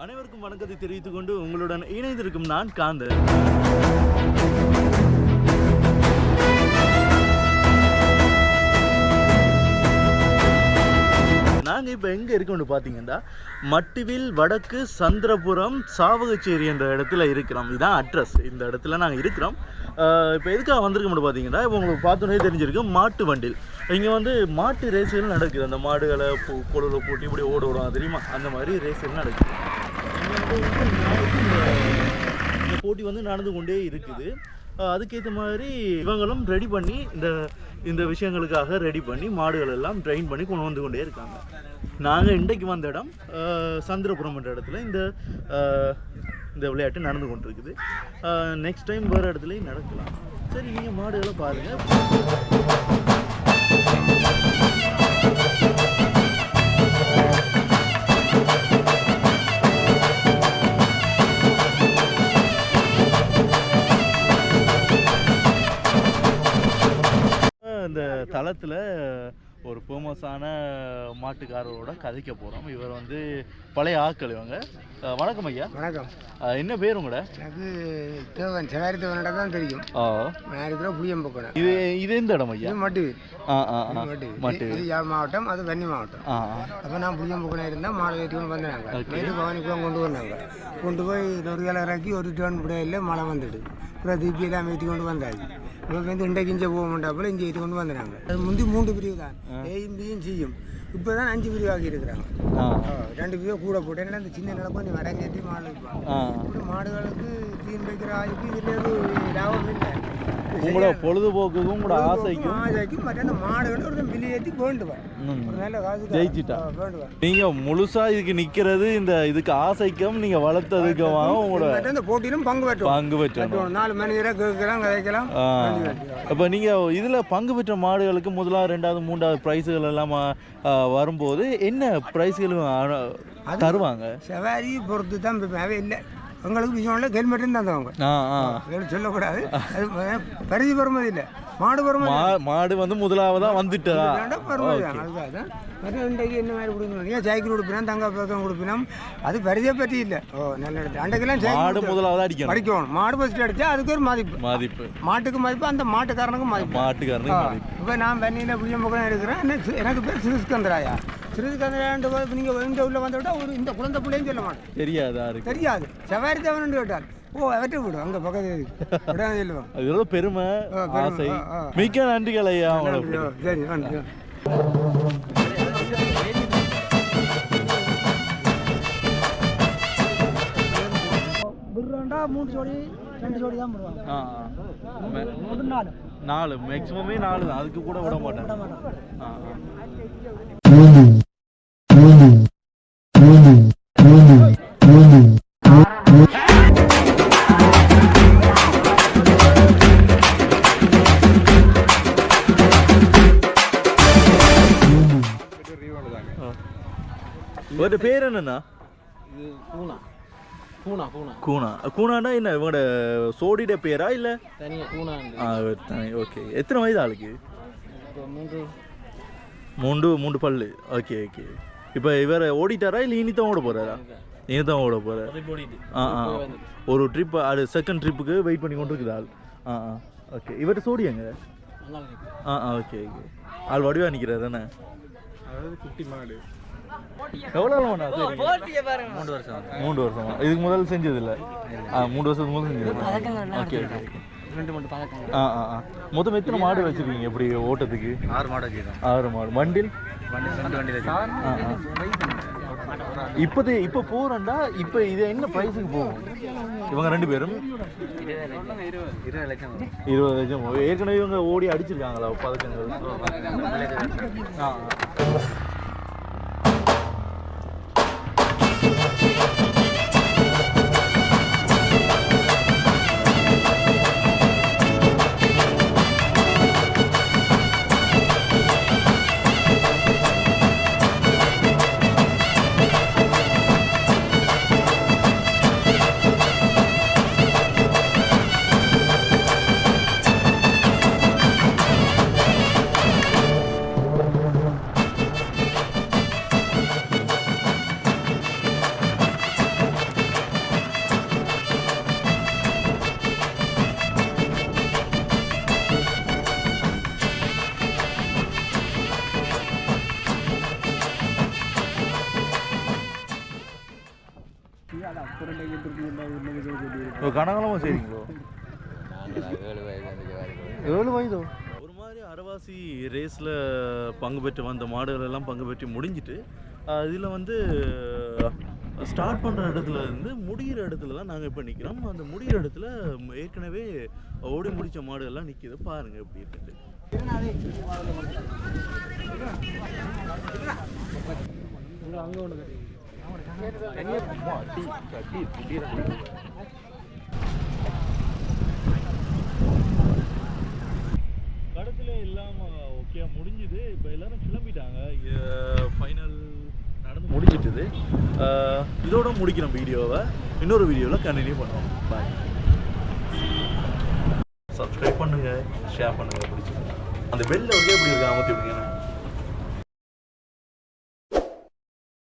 அனைவருக்கும் வணக்கத்தை தெரிவித்துக் கொண்டு உங்களுடன் இணைந்திருக்கும் நான் காந்தன். நாங்கள் இப்போ எங்கே இருக்கோம்னு பார்த்தீங்கன்னா மட்டுவில் வடக்கு சந்திரபுரம் சாவகச்சேரி என்ற இடத்துல இருக்கிறோம். இதுதான் அட்ரஸ். இந்த இடத்துல நாங்கள் இருக்கிறோம். இப்போ எதுக்காக வந்திருக்கோம்னு பார்த்தீங்கன்னா இப்போ உங்களுக்கு பார்த்தோன்னே தெரிஞ்சிருக்கும் மாட்டு வண்டில் இங்கே வந்து மாட்டு ரேஸுகள் நடக்குது. அந்த மாடுகளை பொருளை போட்டு இப்படி ஓட விடுவாங்க தெரியுமா, அந்த மாதிரி ரேஸுகள் நடக்குது. இந்த போட்டி வந்து நடந்து கொண்டே இருக்குது. அதுக்கேற்ற மாதிரி இவங்களும் ரெடி பண்ணி இந்த விஷயங்களுக்காக ரெடி பண்ணி மாடுகள் எல்லாம் ட்ரெயின் பண்ணி கொண்டு வந்து கொண்டே இருக்காங்க. நாங்கள் இன்றைக்கு வந்த இடம் சந்திரபுரம் என்ற இடத்துல இந்த விளையாட்டு நடந்து கொண்டிருக்குது. நெக்ஸ்ட் டைம் வேறு இடத்துலையும் நடக்கலாம். சரி, நீங்கள் மாடுகளை பாருங்கள். இந்த தளத்தில் ஒரு ஃபேமஸான மாட்டுக்காரரோட கதைக்க போகிறோம். இவர் வந்து பழைய ஆட்கள் இவங்க. வணக்கம் ஐயா. வணக்கம். என்ன பேர் உங்களோட? எனக்கு தேவன் சவாரி தேவனோட தான் தெரியும். நான் இருக்கிற புளியம்பக்கம். இது எந்த இடம் ஐயா? மட்டுவில். மட்டுவில். இது யாழ் மாவட்டம், அது வன்னி மாவட்டம். அப்போ நான் புளியம்பக்கம் இருந்தால் மாடு ஏற்றி கொண்டு வந்தாங்க. நேற்று பவானிக்குலாம் கொண்டு வந்தாங்க. கொண்டு போய் ஒரு கிலோ இறக்கி ஒரு டேர்ன் பிடையில் மழை வந்துட்டு அப்புறம் திருப்பி எல்லாம் ஏற்றி கொண்டு வந்தாச்சு. இப்போ வந்து இன்றைக்கு இங்கே போக மாட்டாப்புல இங்கே ஏற்றி கொண்டு வந்துடுறாங்க. அது முந்தி 3 பிரிவு தான், ஏயும் பியும் சியும். இப்போ தான் 5 பிரிவாகி இருக்கிறாங்க. 2 பிரிவை கூட போட்டு என்ன இந்த சின்ன நிலம் கொஞ்சம் வடங்கேற்றி மாடு வைப்பாங்க. மாடுகளுக்கு தீன் வைக்கிற ஆய்வுக்கு இதில் லாபம் இல்லை. உங்களோட பொழுதுபோக்குக்கும் கூட ஆசைக்கும் மற்ற அந்த மாடுகளை ஒரு வெளியேற்றி வேண்டுவேன். ஒரு நல்ல காசு ஜெயிச்சுட்டா வேண்டுவேன். நீங்கள் முழுசாக இதுக்கு நிற்கிறது இதுக்கு ஆசைக்கும் நீங்கள் வளர்த்ததுக்குமாக உங்களோட இந்த போட்டியிலும் பங்கு பெற்றோம். 4 மணி நேரம் கேட்கலாம், கதைக்கலாம். இப்போ நீங்கள் இதில் பங்கு பெற்ற மாடுகளுக்கு முதலாவது 2வது 3வது ப்ரைஸுகள் எல்லாம் வரும்போது என்ன ப்ரைஸுகள் தருவாங்க? சவாரி பொறுத்து தான் இல்லை. உங்களுக்கு விஷயம் ஹெல்மெட்டும் தந்தவங்க சொல்லக்கூடாது. அது பரிசு பெறுமதி இல்லை, மாடு பெறுமதி. மாடு வந்து முதலாவதா வந்துட்டா அதுதான். இன்றைக்கு என்ன மாதிரி கொடுக்கணும்? நீங்கள் சைக்கிள் கொடுப்பினா, தங்க பக்கம் கொடுப்பினோம், அது பரிசை பற்றி இல்லை. நல்ல இடத்துல அன்றைக்கெல்லாம் மாடு முதலாவதா அடிக்கணும். மாடு ஃபஸ்ட்டு அடித்தா அதுக்கு ஒரு மதிப்பு. மாட்டுக்கு மதிப்பு, அந்த மாட்டுக்காரனுக்கும் மதிப்பு. இப்போ நான் வன்னியில் புளியம்பக்கம் இருக்கிறேன். எனக்கு பேர் சிறுஸ்கந்தராயா. சிறுஸ்கந்தராண்டு நீங்கள் இந்த உள்ள வந்து விட்டால் இந்த குழந்தை பிள்ளைன்னு சொல்ல மாட்டேன். தெரியாது. சவாரி தேவன் கேட்டால் அவற்றை விடும். அங்கே பக்கத்தில் சொல்லுவோம். அது பெருமை, ஆசை. மிக்க நன்றிகள் ஐயா. சரி, நன்றி. பிர்ராண்டா 3 ஜோடி 2 ஜோடி தான் போடுவாங்க. 4 மேக்ஸிமமே 4 தான். அதுக்கு கூட விட மாட்டேன். ஒரு பேர் என்னன்னா? கூனாண்டா என்ன இவங்களோட சோடிட பேரா இல்ல? ஓகே. எத்தனை வயது ஆளுக்கு? 3 பல்லு. ஓகே. இப்போ இவர் ஓடிட்டாரா இல்லை இனிதான் ஓட போறாரா? இனிதான் ஓட போறாரு. ஒரு ட்ரிப், அது செகண்ட் ட்ரிப்புக்கு வெயிட் பண்ணி கொண்டு இருக்குது ஆள். ஓகே. இவர்கிட்ட சோடியாங்க? ஓகே. ஆள் வடிவா நிற்கிறார் தானே? எவ்வளோ 3 வருஷம். இதுக்கு முதல்ல செஞ்சது இல்லை? 3 வருஷத்துக்கு முதல் செஞ்சது. ஓகே. மொத்தம் எத்தனை மாடு வச்சிருக்கீங்க இப்படி ஓட்டத்துக்கு? 6 மாடு வச்சிருக்கோம். 6 மாடு. வண்டில் இப்போ போறேன்டா. இப்போ இது என்ன ப்ரைஸுக்கு போகும்? இவங்க 2 பேரும் 20 லட்சம். ஏற்கனவே இவங்க ஓடி அடிச்சிருக்காங்களா பதக்கங்கள்? கனகாலமாக செய்றீங்களோ? நாங்கள் 7 வயது 7 வயதோ? ஒரு மாதிரி அரவாசி ரேஸில் பங்கு பெற்று வந்த மாடுகள் எல்லாம் பங்கு பெற்று முடிஞ்சிட்டு இதில் வந்து ஸ்டார்ட் பண்ணுற இடத்துல இருந்து முடிகிற இடத்துல தான் நாங்கள் இப்போ நிற்கிறோம். அந்த முடிகிற இடத்துல ஏற்கனவே ஓடி முடித்த மாடுகள்லாம் நிற்கிது. பாருங்கள் எப்படி இருக்குது. அங்கே ஒன்று கடைசியில் எல்லாம் ஓகே முடிஞ்சுது. இப்போ எல்லாரும் கிளம்பிட்டாங்க. ஃபைனல் நடந்து முடிஞ்சிட்டுது. இதோட முடிக்கிறோம் வீடியோவை. இன்னொரு வீடியோவில் கண்டினியூ பண்ணுவோம். பாய். சப்ஸ்கிரைப் பண்ணுங்கள், ஷேர் பண்ணுங்கள். பிடிச்சிருக்கேன் அந்த பெல்ல வந்து எப்படி இருக்கா அமர்த்தி விடுங்க.